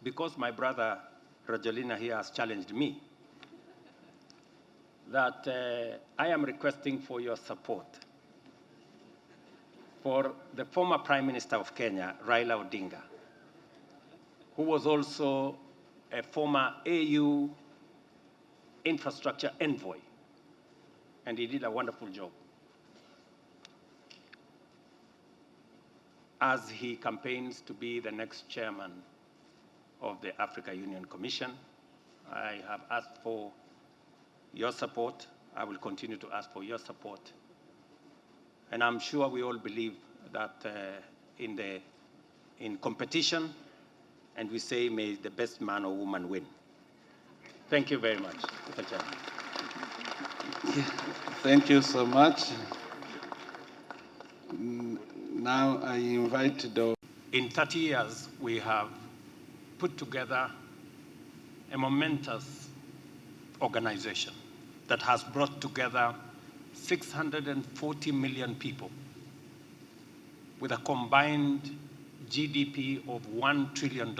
Because my brother Rajalina here has challenged me, that I am requesting for your support for the former Prime Minister of Kenya, Raila Odinga, who was also a former AU infrastructure envoy, and he did a wonderful job. As he campaigns to be the next chairman of the Africa Union Commission, I have asked for your support. I will continue to ask for your support. And I'm sure we all believe that in competition, and we say, may the best man or woman win. Thank you very much, Mr. Chairman. Thank you so much. Now I invite the... In 30 years, we have put together a momentous organization that has brought together 640 million people with a combined GDP of $1 trillion.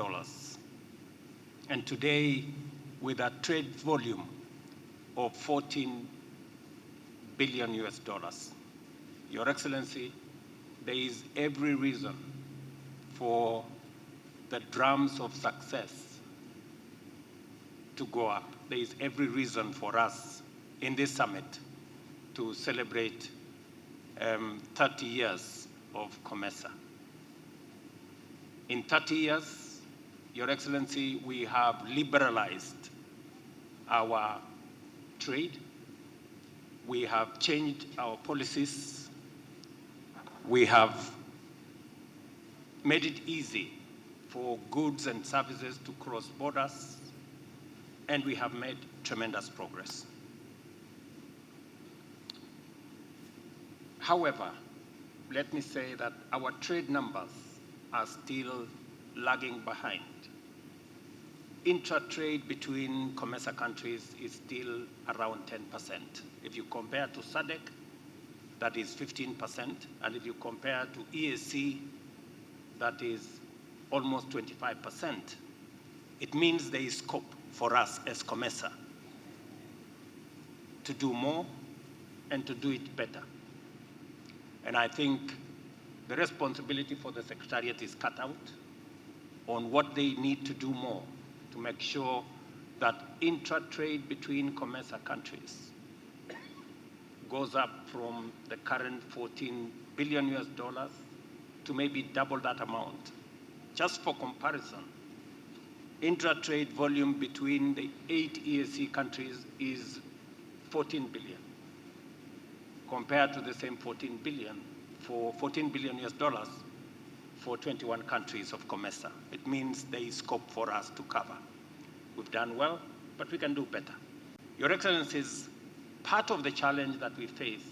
And today, with a trade volume of 14 billion US dollars. Your Excellency, there is every reason for the drums of success to go up. There is every reason for us in this summit to celebrate 30 years of COMESA. In 30 years, Your Excellency, we have liberalized our trade. We have changed our policies. We have made it easy for goods and services to cross borders, and we have made tremendous progress. However, let me say that our trade numbers are still lagging behind. Intra-trade between COMESA countries is still around 10%. If you compare to SADC, that is 15%, and if you compare to EAC, that is almost 25%. It means there is scope for us as COMESA to do more and to do it better. And I think the responsibility for the Secretariat is cut out on what they need to do more to make sure that intra-trade between COMESA countries goes up from the current 14 billion US dollars to maybe double that amount. Just for comparison, intra-trade volume between the 8 EAC countries is 14 billion, compared to the same 14 billion US dollars for 21 countries of COMESA. It means there is scope for us to cover. We've done well, but we can do better. Your Excellencies, part of the challenge that we face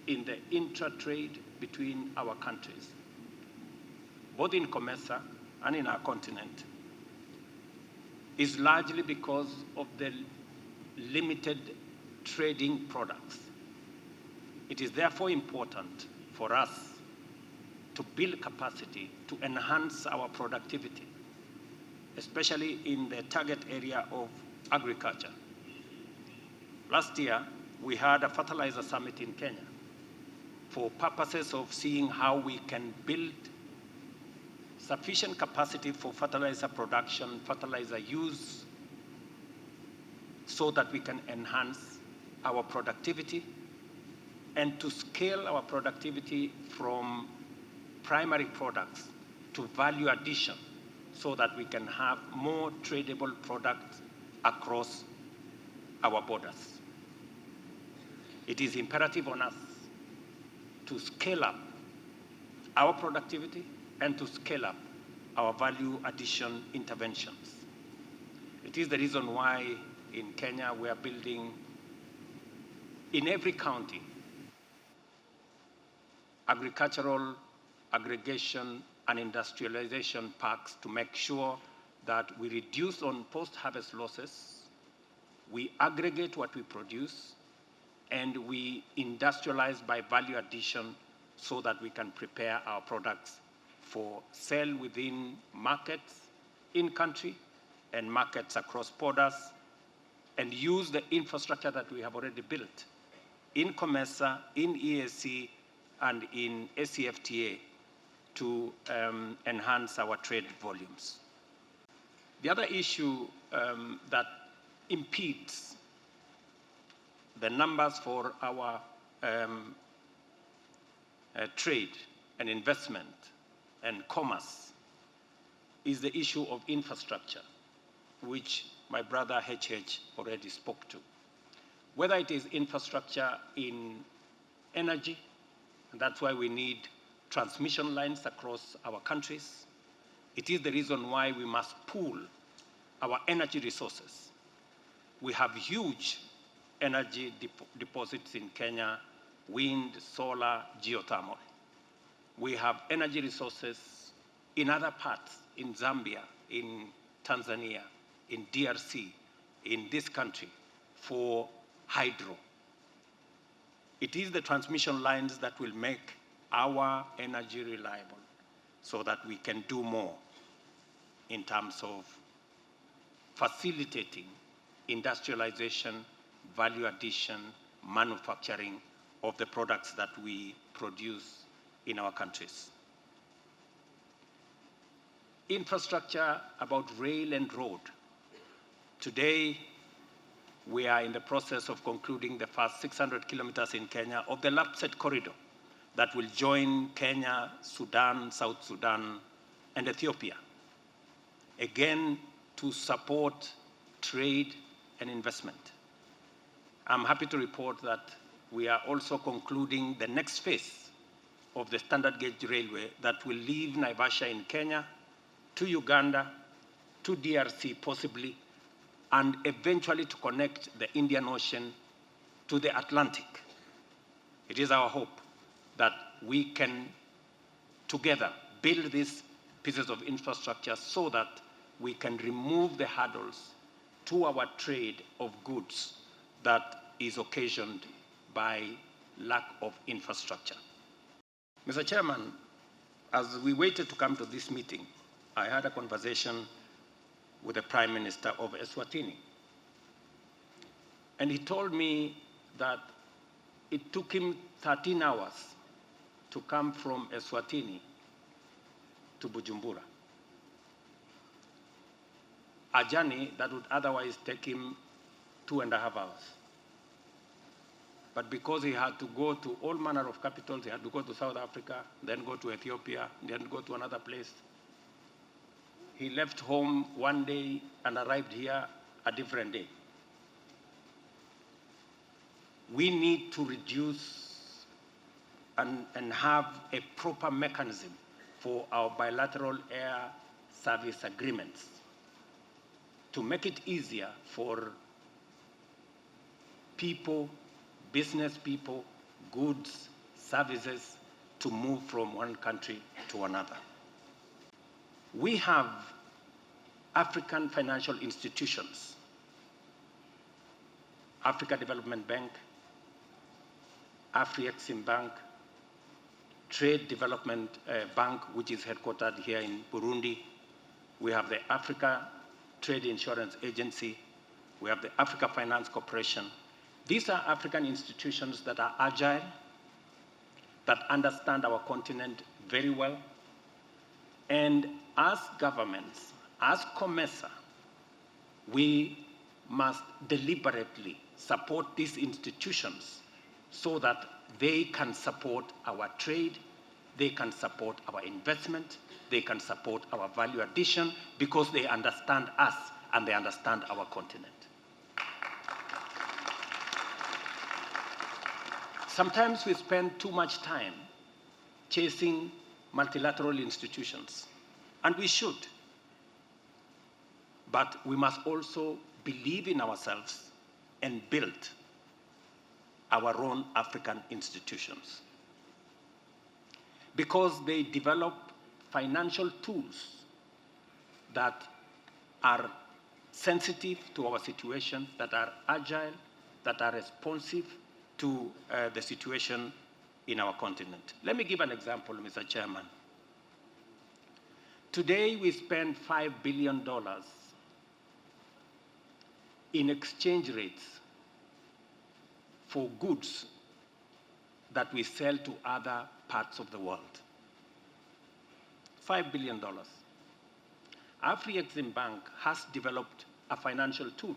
in the intra-trade between our countries, both in COMESA and in our continent, is largely because of the limited trading products. It is therefore important for us to build capacity to enhance our productivity, especially in the target area of agriculture. Last year, we had a fertilizer summit in Kenya for purposes of seeing how we can build sufficient capacity for fertilizer production, fertilizer use, so that we can enhance our productivity and to scale our productivity from primary products to value addition so that we can have more tradable products across our borders. It is imperative on us to scale up our productivity and to scale up our value addition interventions. It is the reason why in Kenya we are building in every county agricultural aggregation and industrialization parks to make sure that we reduce on post-harvest losses, we aggregate what we produce, and we industrialize by value addition so that we can prepare our products for sale within markets in country and markets across borders, and use the infrastructure that we have already built in COMESA, in EAC, and in ACFTA to enhance our trade volumes. The other issue that impedes the numbers for our trade and investment and commerce is the issue of infrastructure, which my brother HH already spoke to. Whether it is infrastructure in energy, and that's why we need transmission lines across our countries. It is the reason why we must pool our energy resources. We have huge energy deposits in Kenya, wind, solar, geothermal. We have energy resources in other parts, in Zambia, in Tanzania, in DRC, in this country, for hydro. It is the transmission lines that will make our energy reliable so that we can do more in terms of facilitating industrialization, value addition, manufacturing of the products that we produce in our countries. Infrastructure about rail and road. Today, we are in the process of concluding the first 600 kilometers in Kenya of the LAPSSET corridor that will join Kenya, Sudan, South Sudan, and Ethiopia. Again, to support trade and investment. I'm happy to report that we are also concluding the next phase of the standard gauge railway that will leave Naivasha in Kenya to Uganda, to DRC possibly, and eventually to connect the Indian Ocean to the Atlantic. It is our hope that we can together build these pieces of infrastructure so that we can remove the hurdles to our trade of goods that is occasioned by lack of infrastructure. Mr. Chairman, as we waited to come to this meeting, I had a conversation with the Prime Minister of Eswatini. And he told me that it took him 13 hours to come from Eswatini to Bujumbura, a journey that would otherwise take him 2.5 hours. But because he had to go to all manner of capitals, he had to go to South Africa, then go to Ethiopia, then go to another place. He left home one day and arrived here a different day. We need to reduce and have a proper mechanism for our bilateral air service agreements to make it easier for people, business people, goods, services to move from one country to another. We have African financial institutions, Africa Development Bank, Afri-Exim Bank, Trade Development Bank, which is headquartered here in Burundi. We have the Africa Trade Insurance Agency. We have the Africa Finance Corporation. These are African institutions that are agile, that understand our continent very well. And as governments, as COMESA, we must deliberately support these institutions so that they can support our trade, they can support our investment, they can support our value addition because they understand us and they understand our continent. Sometimes we spend too much time chasing multilateral institutions, and we should. But we must also believe in ourselves and build our own African institutions, because they develop financial tools that are sensitive to our situation, that are agile, that are responsive to the situation in our continent. Let me give an example, Mr. Chairman. Today, we spend $5 billion in exchange rates for goods that we sell to other parts of the world. $5 billion. Afrexim Bank has developed a financial tool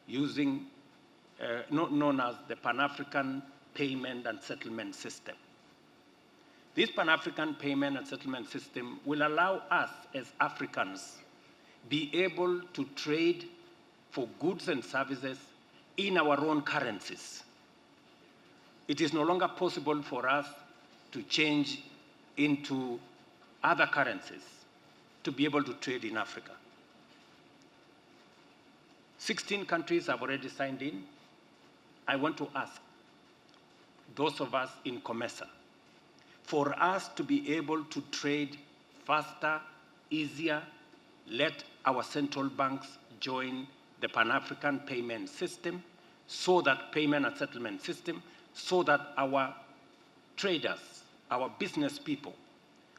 using known as the Pan-African Payment and Settlement System. This Pan-African Payment and Settlement System will allow us as Africans be able to trade for goods and services in our own currencies. It is no longer possible for us to change into other currencies to be able to trade in Africa. 16 countries have already signed in. I want to ask those of us in COMESA for us to be able to trade faster, easier, let our central banks join the Pan-African payment system, so that payment and settlement system, so that our traders, our business people,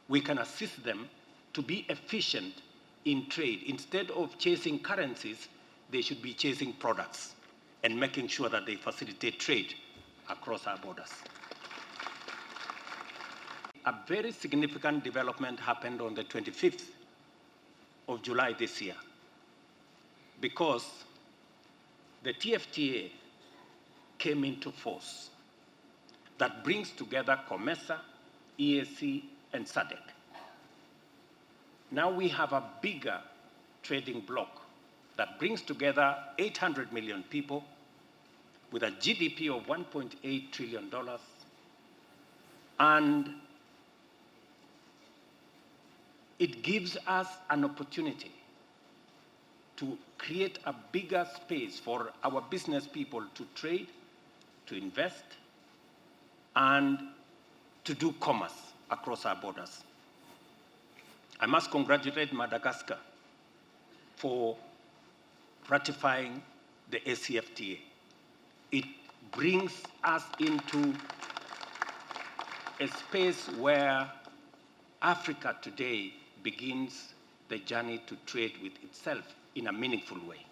we can assist them to be efficient in trade. Instead of chasing currencies, they should be chasing products and making sure that they facilitate trade across our borders. A very significant development happened on the 25th of July this year, because the TFTA came into force that brings together COMESA, EAC, and SADC. Now we have a bigger trading bloc that brings together 800 million people with a GDP of $1.8 trillion, and it gives us an opportunity to create a bigger space for our business people to trade, to invest, and to do commerce across our borders. I must congratulate Madagascar for ratifying the ACFTA. It brings us into a space where Africa today begins the journey to trade with itself in a meaningful way.